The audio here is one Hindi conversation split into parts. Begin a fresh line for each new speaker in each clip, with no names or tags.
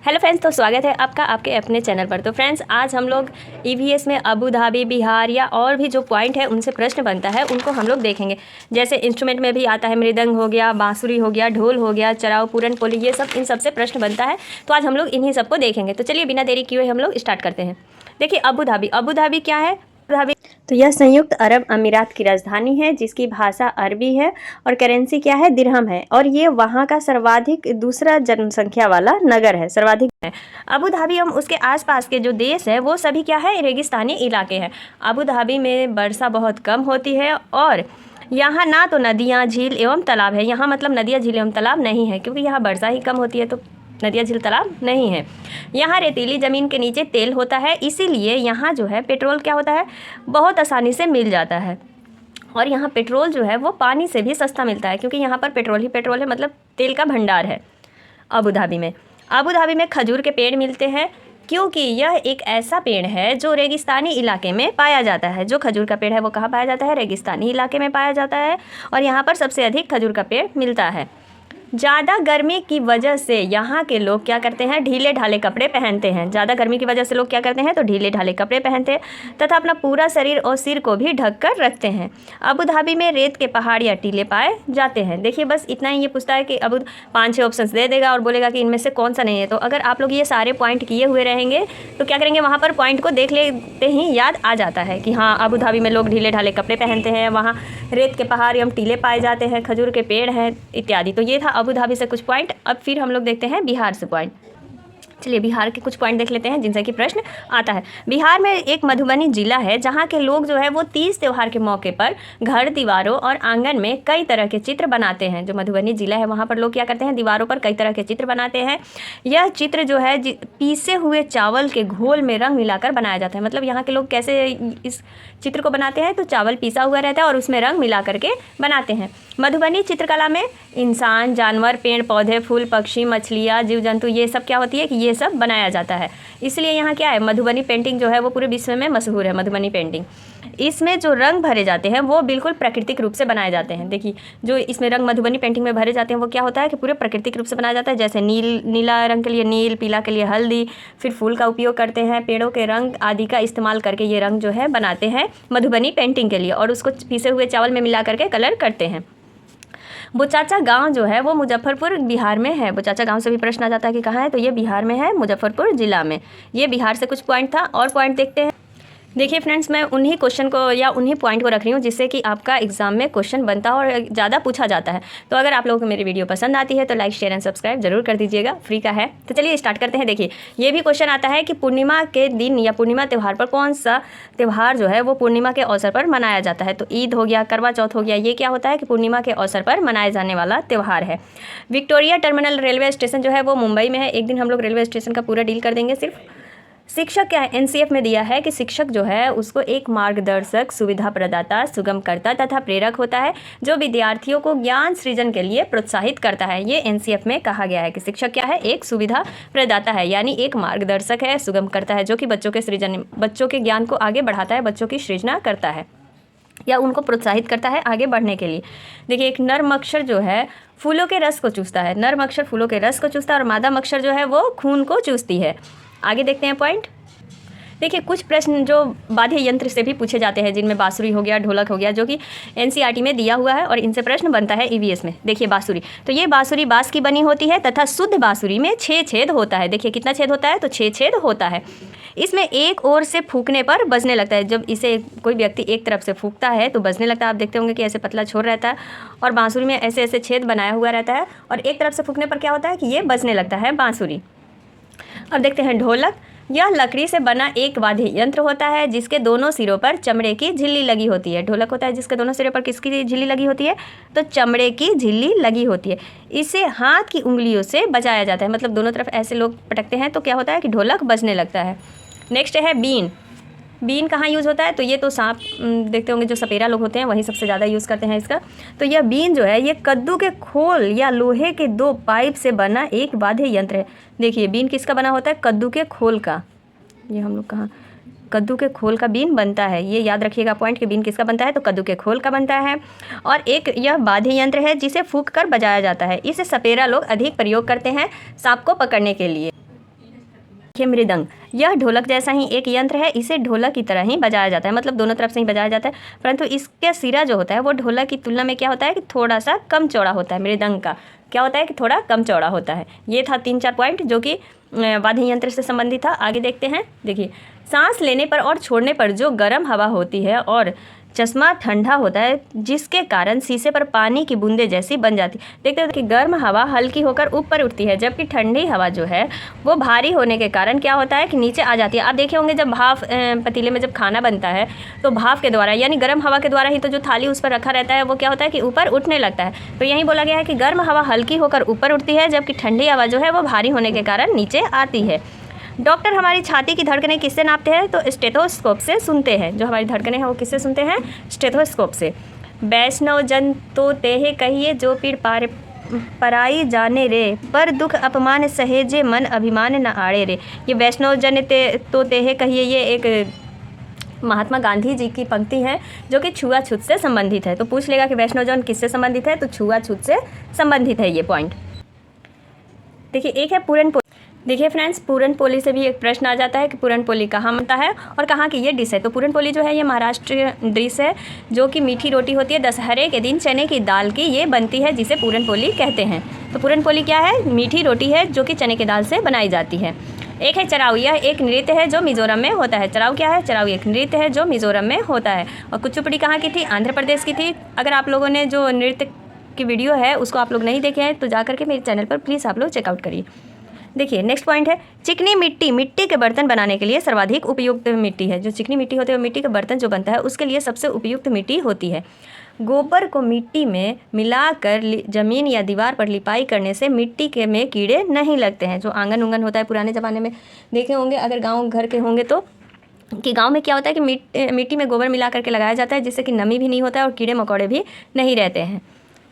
हेलो फ्रेंड्स, तो स्वागत है आपका आपके अपने चैनल पर। तो फ्रेंड्स, आज हम लोग ईवीएस में अबू धाबी, बिहार या और भी जो पॉइंट है उनसे प्रश्न बनता है उनको हम लोग देखेंगे। जैसे इंस्ट्रूमेंट में भी आता है, मृदंग हो गया, बांसुरी हो गया, ढोल हो गया, चराव, पूरन पोली, ये सब इन सबसे प्रश्न बनता है। तो आज हम लोग इन्हीं सबको देखेंगे। तो चलिए बिना देरी किए हम लोग स्टार्ट करते हैं। देखिए, अबू धाबी, अबू धाबी क्या है? अबू धाबी तो यह संयुक्त अरब अमीरात की राजधानी है, जिसकी भाषा अरबी है और करेंसी क्या है? दिरहम है। और ये वहाँ का सर्वाधिक दूसरा जनसंख्या वाला नगर है, सर्वाधिक है। अबू धाबी एवं उसके आसपास के जो देश है वो सभी क्या है? रेगिस्तानी इलाके हैं। अबू धाबी में वर्षा बहुत कम होती है और यहाँ ना तो नदियाँ, झील एवं तालाब है। यहाँ मतलब नदियाँ, झील एवं तालाब नहीं है, क्योंकि यहाँ वर्षा ही कम होती है, तो नदियाँ, झील, तालाब नहीं है। यहाँ रेतीली ज़मीन के नीचे तेल होता है, इसीलिए यहाँ जो है पेट्रोल क्या होता है? बहुत आसानी से मिल जाता है। और यहाँ पेट्रोल जो है वो पानी से भी सस्ता मिलता है, क्योंकि यहाँ पर पेट्रोल ही पेट्रोल है, मतलब तेल का भंडार है अबू धाबी में। अबू धाबी में खजूर के पेड़ मिलते हैं, क्योंकि यह एक ऐसा पेड़ है जो रेगिस्तानी इलाके में पाया जाता है। जो खजूर का पेड़ है वो कहाँ पाया जाता है? रेगिस्तानी इलाके में पाया जाता है, और यहाँ पर सबसे अधिक खजूर का पेड़ मिलता है। ज़्यादा गर्मी की वजह से यहाँ के लोग क्या करते हैं? ढीले ढाले कपड़े पहनते हैं। ज़्यादा गर्मी की वजह से लोग क्या करते हैं? तो ढीले ढाले कपड़े पहनते हैं तथा अपना पूरा शरीर और सिर को भी ढक कर रखते हैं। अबू धाबी में रेत के पहाड़ या टीले पाए जाते हैं। देखिए, बस इतना ही ये पूछता है कि अबू 5-6 ऑप्शंस दे देगा और बोलेगा कि इनमें से कौन सा नहीं है। तो अगर आप लोग ये सारे पॉइंट किए हुए रहेंगे तो क्या करेंगे? वहाँ पर पॉइंट को देख लेते ही याद आ जाता है कि हाँ, अबू धाबी में लोग ढीले ढाले कपड़े पहनते हैं, वहाँ रेत के पहाड़ एवं टीले पाए जाते हैं, खजूर के पेड़ हैं इत्यादि। तो ये था अबू धाबी से कुछ पॉइंट। अब फिर हम लोग देखते हैं बिहार से पॉइंट। चलिए बिहार के कुछ पॉइंट देख लेते हैं जिनसे कि प्रश्न आता है। बिहार में एक मधुबनी जिला है, जहाँ के लोग जो है वो तीज त्यौहार के मौके पर घर, दीवारों और आंगन में कई तरह के चित्र बनाते हैं। जो मधुबनी जिला है वहाँ पर लोग क्या करते हैं? दीवारों पर कई तरह के चित्र बनाते हैं। यह चित्र जो है पीसे हुए चावल के घोल में रंग मिलाकर बनाया जाता है। मतलब यहाँ के लोग कैसे इस चित्र को बनाते हैं? तो चावल पीसा हुआ रहता है और उसमें रंग मिला करके बनाते हैं। मधुबनी चित्रकला में इंसान, जानवर, पेड़ पौधे, फूल, पक्षी, मछलियाँ, जीव जंतु, ये सब क्या होती है कि ये सब बनाया जाता है। इसलिए यहाँ क्या है? मधुबनी पेंटिंग जो है वो पूरे विश्व में मशहूर है, मधुबनी पेंटिंग। इसमें जो रंग भरे जाते हैं वो बिल्कुल प्राकृतिक रूप से बनाए जाते हैं। देखिए, जो इसमें रंग मधुबनी पेंटिंग में भरे जाते हैं वो क्या होता है कि पूरे प्राकृतिक रूप से बनाया जाता है। जैसे नीला रंग के लिए नील, पीला के लिए हल्दी, फिर फूल का उपयोग करते हैं, पेड़ों के रंग आदि का इस्तेमाल करके ये रंग जो है बनाते हैं मधुबनी पेंटिंग के लिए, और उसको पीसे हुए चावल में मिला करके कलर करते हैं। बुचाचा गांव जो है वो मुजफ्फरपुर बिहार में है। बुचाचा गांव से भी प्रश्न आ जाता है कि कहाँ है? तो ये बिहार में है, मुजफ्फरपुर जिला में। ये बिहार से कुछ पॉइंट था। और पॉइंट देखते हैं। देखिए फ्रेंड्स, मैं उन्हीं क्वेश्चन को या उन्हीं पॉइंट को रख रही हूँ जिससे कि आपका एग्जाम में क्वेश्चन बनता है और ज़्यादा पूछा जाता है। तो अगर आप लोगों को मेरी वीडियो पसंद आती है तो लाइक, शेयर एंड सब्सक्राइब जरूर कर दीजिएगा, फ्री का है। तो चलिए स्टार्ट करते हैं। देखिए, ये भी क्वेश्चन आता है कि पूर्णिमा के दिन या पूर्णिमा त्यौहार पर कौन सा त्यौहार जो है वो पूर्णिमा के अवसर पर मनाया जाता है? तो ईद हो गया, करवा चौथ हो गया, ये क्या होता है कि पूर्णिमा के अवसर पर मनाए जाने वाला त्यौहार है। विक्टोरिया टर्मिनल रेलवे स्टेशन जो है वो मुंबई में है। एक दिन हम लोग रेलवे स्टेशन का पूरा डील कर देंगे सिर्फ। शिक्षक क्या है? एनसीएफ में दिया है कि शिक्षक जो है उसको एक मार्गदर्शक, सुविधा प्रदाता, सुगमकर्ता तथा प्रेरक होता है, जो विद्यार्थियों को ज्ञान सृजन के लिए प्रोत्साहित करता है। ये एनसीएफ में कहा गया है कि शिक्षक क्या है? एक सुविधा प्रदाता है, यानी एक मार्गदर्शक है, सुगमकर्ता है, जो कि बच्चों के ज्ञान को आगे बढ़ाता है, बच्चों की सृजना करता है या उनको प्रोत्साहित करता है आगे बढ़ने के लिए। देखिए, एक नर मच्छर जो है फूलों के रस को चूसता है। नर मच्छर फूलों के रस को चूसता है और मादा मच्छर जो है वो खून को चूसती है। आगे देखते हैं पॉइंट। देखिए, कुछ प्रश्न जो वाद्य यंत्र से भी पूछे जाते हैं, जिनमें बांसुरी हो गया, ढोलक हो गया, जो कि एनसीईआरटी में दिया हुआ है और इनसे प्रश्न बनता है ईवीएस में। देखिए, बांसुरी, तो ये बांसुरी बांस की बनी होती है तथा शुद्ध बांसुरी में 6 छेद होता है। देखिए, कितना छेद होता है? तो 6 छेद होता है। इसमें एक ओर से फूंकने पर बजने लगता है। जब इसे कोई व्यक्ति एक तरफ से फूंकता है तो बजने लगता है। आप देखते होंगे कि ऐसे पतला छोर रहता है और बांसुरी में ऐसे ऐसे छेद बनाया हुआ रहता है, और एक तरफ से फूंकने पर क्या होता है कि ये बजने लगता है बांसुरी। अब देखते हैं ढोलक। यह लकड़ी से बना एक वाद्य यंत्र होता है जिसके दोनों सिरों पर चमड़े की झिल्ली लगी होती है। ढोलक होता है जिसके दोनों सिरों पर किसकी झिल्ली लगी होती है? तो चमड़े की झिल्ली लगी होती है। इसे हाथ की उंगलियों से बजाया जाता है, मतलब दोनों तरफ ऐसे लोग पटकते हैं तो क्या होता है कि ढोलक बजने लगता है। नेक्स्ट है बीन। बीन कहाँ यूज़ होता है? तो ये तो सांप देखते होंगे, जो सपेरा लोग होते हैं वही सबसे ज़्यादा यूज़ करते हैं इसका। तो यह बीन जो है ये कद्दू के खोल या लोहे के 2 पाइप से बना एक वाद्य यंत्र है। देखिए, बीन किसका बना होता है? कद्दू के खोल का। ये हम लोग कहाँ? कद्दू के खोल का बीन बनता है। ये याद रखिएगा पॉइंट कि बीन किसका बनता है? तो कद्दू के खोल का बनता है। और एक यह वाद्य यंत्र है जिसे फूंक कर बजाया जाता है। इसे सपेरा लोग अधिक प्रयोग करते हैं सांप को पकड़ने के लिए। देखिए मृदंग, यह ढोलक जैसा ही एक यंत्र है, इसे ढोलक की तरह ही बजाया जाता है, मतलब दोनों तरफ से ही बजाया जाता है, परंतु इसका सिरा जो होता है वो ढोलक की तुलना में क्या होता है कि थोड़ा सा कम चौड़ा होता है। मृदंग का क्या होता है कि थोड़ा कम चौड़ा होता है। ये था 3-4 पॉइंट जो कि वाद्य यंत्र से संबंधित था। आगे देखते हैं। देखिए, सांस लेने पर और छोड़ने पर जो गर्म हवा होती है और चश्मा ठंडा होता है, जिसके कारण शीशे पर पानी की बूंदे जैसी बन जाती। देखते हैं कि गर्म हवा हल्की होकर ऊपर उठती है, जबकि ठंडी हवा जो है वो भारी होने के कारण क्या होता है कि नीचे आ जाती है। आप देखे होंगे जब भाप पतीले में जब खाना बनता है तो भाप के द्वारा यानी गर्म हवा के द्वारा ही तो जो थाली उस पर रखा रहता है वो क्या होता है कि ऊपर उठने लगता है। तो यही बोला गया है कि गर्म हवा हल्की होकर ऊपर उठती है, जबकि ठंडी हवा जो है वो भारी होने के कारण नीचे आती है। डॉक्टर हमारी छाती की धड़कनें किससे नापते हैं? तो स्टेथोस्कोप से सुनते हैं। जो हमारी धड़कनें हैं वो किससे सुनते हैं? स्टेथोस्कोप से। वैष्णव जन तो तेहे कहिए, जो पीड़ पार पराई जाने रे, पर दुख अपमान सहेजे मन अभिमान न आड़े रे। ये वैष्णव जन तो तेहे कहिए, ये एक महात्मा गांधी जी की पंक्ति है जो कि छुआछूत से संबंधित है। तो पूछ लेगा कि वैष्णव जन किससे संबंधित है, तो छुआछूत से संबंधित है ये पॉइंट। देखिए, एक है पूरन। देखिए फ्रेंड्स, पूरन पोली से भी एक प्रश्न आ जाता है कि पूरन पोली कहाँ बनता है और कहाँ की ये डिश है। तो पूरन पोली जो है ये महाराष्ट्र डिश है जो कि मीठी रोटी होती है। दशहरे के दिन चने की दाल की ये बनती है, जिसे पूरन पोली कहते हैं। तो पूरन पोली क्या है? मीठी रोटी है जो कि चने की दाल से बनाई जाती है। एक है चराऊ, यह एक नृत्य है जो मिजोरम में होता है। चराऊ क्या है? चराऊ एक नृत्य है जो मिजोरम में होता है। और कुचिपुड़ी कहाँ की थी? आंध्र प्रदेश की थी। अगर आप लोगों ने जो नृत्य की वीडियो है उसको आप लोग नहीं देखे हैं तो जा करके मेरे चैनल पर प्लीज़ आप लोग चेकआउट करिए। देखिए नेक्स्ट पॉइंट है चिकनी मिट्टी। मिट्टी के बर्तन बनाने के लिए सर्वाधिक उपयुक्त मिट्टी है। जो चिकनी मिट्टी होती है वो मिट्टी के बर्तन जो बनता है उसके लिए सबसे उपयुक्त मिट्टी होती है। गोबर को मिट्टी में मिलाकर ज़मीन या दीवार पर लिपाई करने से मिट्टी के में कीड़े नहीं लगते हैं। जो आंगन उंगन होता है पुराने ज़माने में देखे होंगे अगर गाँव घर के होंगे तो, कि गांव में क्या होता है कि मिट्टी में गोबर मिला करके लगाया जाता है, जिससे कि नमी भी नहीं होता है और कीड़े मकोड़े भी नहीं रहते हैं।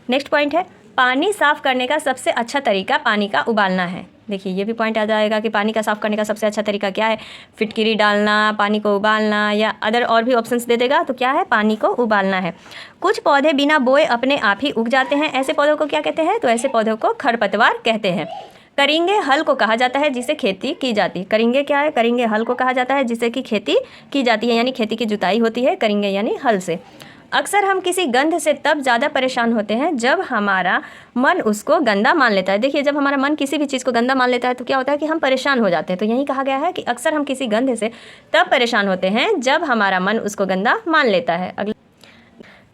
नेक्स्ट पॉइंट है पानी साफ़ करने का सबसे अच्छा तरीका पानी का उबालना है। देखिए ये भी पॉइंट आ जाएगा कि पानी का साफ़ करने का सबसे अच्छा तरीका क्या है? फिटकिरी डालना, पानी को उबालना, या अदर और भी ऑप्शंस दे देगा। तो क्या है? पानी को उबालना है। कुछ पौधे बिना बोए अपने आप ही उग जाते हैं, ऐसे पौधों को क्या कहते हैं? तो ऐसे पौधों को खरपतवार कहते हैं। करिंगे हल को कहा जाता है जिससे खेती की जाती है। करिंगे क्या है? करिंगे हल को कहा जाता है जिससे कि खेती की जाती है, यानी खेती की जुताई होती है करिंगे यानी हल से। अक्सर हम किसी गंध से तब ज़्यादा परेशान होते हैं जब हमारा मन उसको गंदा मान लेता है। देखिए जब हमारा मन किसी भी चीज़ को गंदा मान लेता है तो क्या होता है कि हम परेशान हो जाते हैं। तो यही कहा गया है कि अक्सर हम किसी गंध से तब परेशान होते हैं जब हमारा मन उसको गंदा मान लेता है। अगला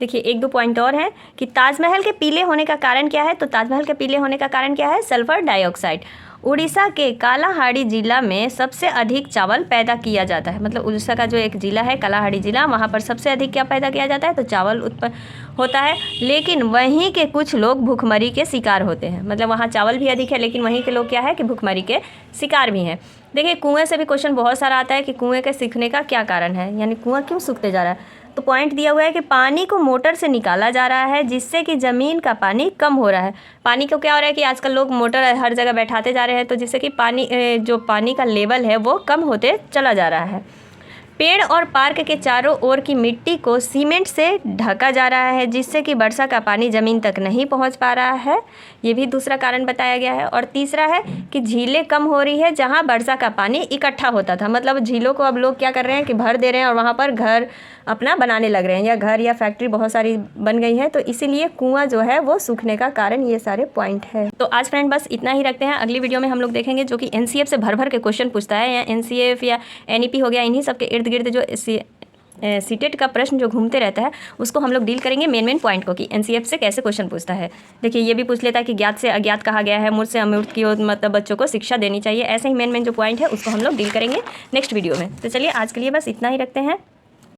देखिए 1-2 पॉइंट और हैं कि ताजमहल के पीले होने का कारण क्या है? तो ताजमहल के पीले होने का कारण क्या है? Sulphur dioxide. उड़ीसा के कालाहांडी जिला में सबसे अधिक चावल पैदा किया जाता है। मतलब उड़ीसा का जो एक ज़िला है कालाहांडी जिला, वहाँ पर सबसे अधिक क्या पैदा किया जाता है? तो चावल उत्पन्न होता है। लेकिन वहीं के कुछ लोग भूखमरी के शिकार होते हैं। मतलब वहाँ चावल भी अधिक है लेकिन वहीं के लोग क्या है कि भूखमरी के शिकार भी हैं। देखिए कुएँ से भी क्वेश्चन बहुत सारा आता है कि कुएँ के सूखने का क्या कारण है, यानी कुआँ क्यों सूखते जा रहा है? तो पॉइंट दिया हुआ है कि पानी को मोटर से निकाला जा रहा है जिससे कि ज़मीन का पानी कम हो रहा है। पानी को क्या हो रहा है कि आजकल लोग मोटर हर जगह बैठाते जा रहे हैं, तो जिससे कि जो पानी का लेवल है वो कम होते चला जा रहा है। पेड़ और पार्क के चारों ओर की मिट्टी को सीमेंट से ढका जा रहा है जिससे कि वर्षा का पानी ज़मीन तक नहीं पहुंच पा रहा है। ये भी दूसरा कारण बताया गया है। और तीसरा है कि झीलें कम हो रही है जहां वर्षा का पानी इकट्ठा होता था। मतलब झीलों को अब लोग क्या कर रहे हैं कि भर दे रहे हैं और वहां पर घर अपना बनाने लग रहे हैं, या घर या फैक्ट्री बहुत सारी बन गई है, तो इसीलिए कुआं जो है वो सूखने का कारण ये सारे पॉइंट है। तो आज फ्रेंड बस इतना ही रखते हैं। अगली वीडियो में हम लोग देखेंगे जो कि एनसीएफ से भर भर के क्वेश्चन पूछता है, या एनसीएफ या एनईपी हो गया, इन्हीं सब के इर्द गिर्द जो सीटेट का प्रश्न जो घूमते रहता है उसको हम लोग डील करेंगे मेन पॉइंट को, कि एनसीएफ से कैसे क्वेश्चन पूछता है। देखिए ये भी पूछ लेता है कि ज्ञात से अज्ञात कहा गया है, मूर्ख से अमूर्त की ओर, मतलब बच्चों को शिक्षा देनी चाहिए। ऐसे ही मेन जो पॉइंट है उसको हम लोग डील करेंगे नेक्स्ट वीडियो में। तो चलिए आज के लिए बस इतना ही रखते हैं।